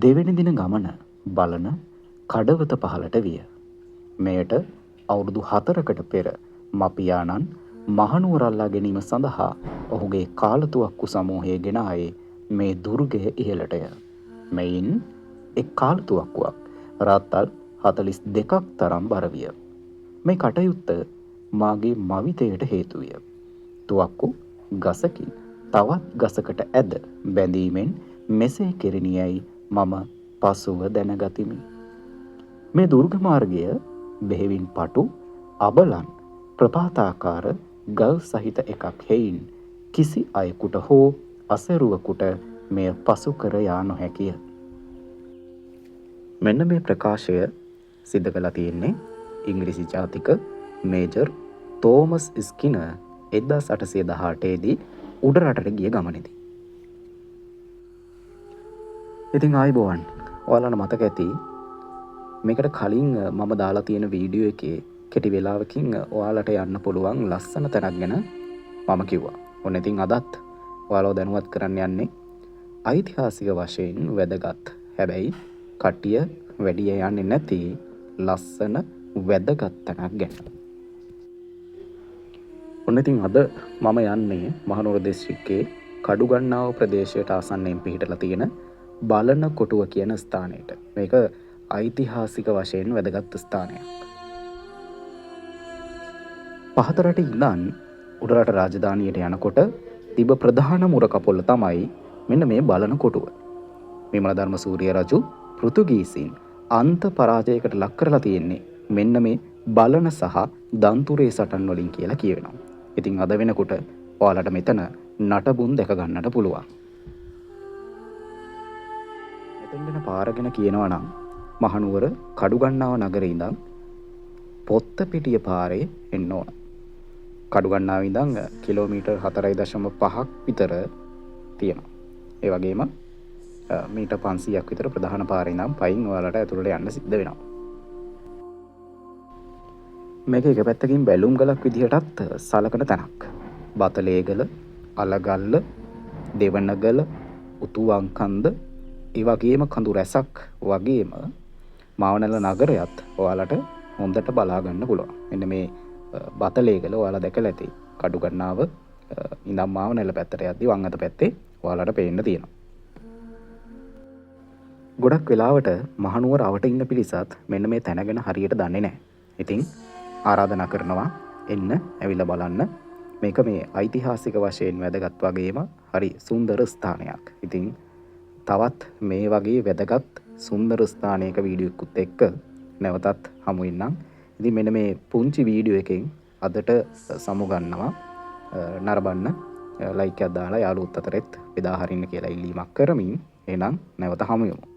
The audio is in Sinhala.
දෙවැනි දින ගමන බලන කඩවත පහළට විය. මෙයට අවුරුදු 4කට පෙර මපියාණන් මහනුවර අල්ලා ගැනීම සඳහා ඔහුගේ කාලතුවක්කු සමූහය ගෙන ආයේ මේ දුර්ගය ඉහළටය. මෙයින් එක් කාලතුවක්කුවක් රාත්තල් 42ක් තරම් බර විය. මේ කටයුත්ත මාගේ මවිතයට හේතු විය. තුවක්කු ගසකින් තවත් ගසකට ඇද බැඳීමෙන් මෙසේ කෙරිණියයි මම පසුව දැනගතිමි. මේ දුර්ග මාර්ගය බෙහෙවින් පටු අබලන් ප්‍රපාතාකාර ගල් සහිත එකක් හේයින් කිසි අයෙකුට හෝ අසරුවකුට මෙය පසු කර යා නොහැකිය. මෙන්න මේ ප්‍රකාශය සිද්ධ කළා තියෙන්නේ ඉංග්‍රීසි ජාතික මේජර් තෝමස් ස්කිනර් 1818 දී උඩරටට ගිය ගමනේදී. ඉතින් ආයිබෝවන්, ඔයාලට මතක ඇති මේකට කලින් මම දාලා තියෙන වීඩියෝ එකේ කෙටි වෙලාවකින් ඔයාලට යන්න පුළුවන් ලස්සන තැනක් ගැන මම කිව්වා. ඔන්න ඉතින් අදත් ඔයාලව දැනුවත් කරන්න යන්නේ ඓතිහාසික වශයෙන් වැදගත්, හැබැයි කට්ටිය වැඩි යන්නේ නැති ලස්සන වැදගත් තැනක් ගැන. ඔන්න ඉතින් අද මම යන්නේ මහනුවර දිස්ත්‍රික්කයේ කඩුගන්නාව ප්‍රදේශයට ආසන්නයෙන් පිහිටලා තියෙන බලන කොටුව කියන ස්ථානයට. මේක ඓතිහාසික වශයෙන් වැදගත් ස්ථානයක්. පහත රටේ ඉඳන් උඩරට රාජධානියට යනකොට තිබ ප්‍රධාන මුර කපොල්ල තමයි මෙන්න මේ බලන කොටුව. විමල ධර්මසූරිය රජු පෘතුගීසීන් අන්ත පරාජයකට ලක් කරලා තියෙන්නේ මෙන්න මේ බලන සහ දන්තුරේ සටන් වලින් කියලා කියවෙනවා. ඉතින් අද වෙනකොට ඔයාලට මෙතන නටබුන් දැක ගන්නට පුළුවන්. මෙතෙන් දෙන පාර ගැන කියනවා නම් මහනුවර කඩුගන්නාව නගරේ ඉඳන් පොත්තපිටිය පාරේ එන්න ඕන. කඩුගන්නාව ඉඳන් කිලෝමීටර් 4.5ක් විතර තියෙනවා. ඒ වගේම මීටර් 500ක් විතර ප්‍රධාන පාරේ ඉඳන් පයින් ඔයාලට ඇතුළට යන්න සිද්ධ වෙනවා. මේක එක පැත්තකින් බැලුම් ගලක් විදිහටත් සලකන තැනක්. බතලේගල, අලගල්ල, දෙවනගල, උතුවංකන්ද, ඒ වගේම කඳු රැසක් වගේම මාවනැල්ල නගරයත් ඔයාලට හොඳට බලා ගන්න පුළුවන්. මෙන්න මේ බතලේගල ඔයාලා දැකලා ඇති. කඩුගන්නාව ඉඳන් මාවනැල්ල පැත්තට යද්දි වම් අත පැත්තේ ඔයාලට පේන්න තියෙනවා. ගොඩක් වෙලාවට මහනුවර අවට ඉන්න පිරිසත් මෙන්න මේ තැන ගැන හරියට දන්නේ නැහැ. ඉතින් ආරාධනා කරනවා එන්න ඇවිල්ලා බලන්න. මේක මේ ඓතිහාසික වශයෙන් වැදගත් වගේම හරි සුන්දර ස්ථානයක්. ඉතින් තවත් මේ වගේ වැදගත් සුන්දර ස්ථානයක වීඩියෝ එකකුත් එක්ක නැවතත් හමු වෙන්නම්. ඉතින් මෙන්න මේ පුංචි වීඩියෝ එකෙන් අදට සමු ගන්නවා. නරඹන්න ලයික් එකක් දාලා යාළුවොත් අතරෙත් බෙදා හරින්න කියලා ඉල්ලීමක් කරමින් එහෙනම් නැවත හමු වෙමු.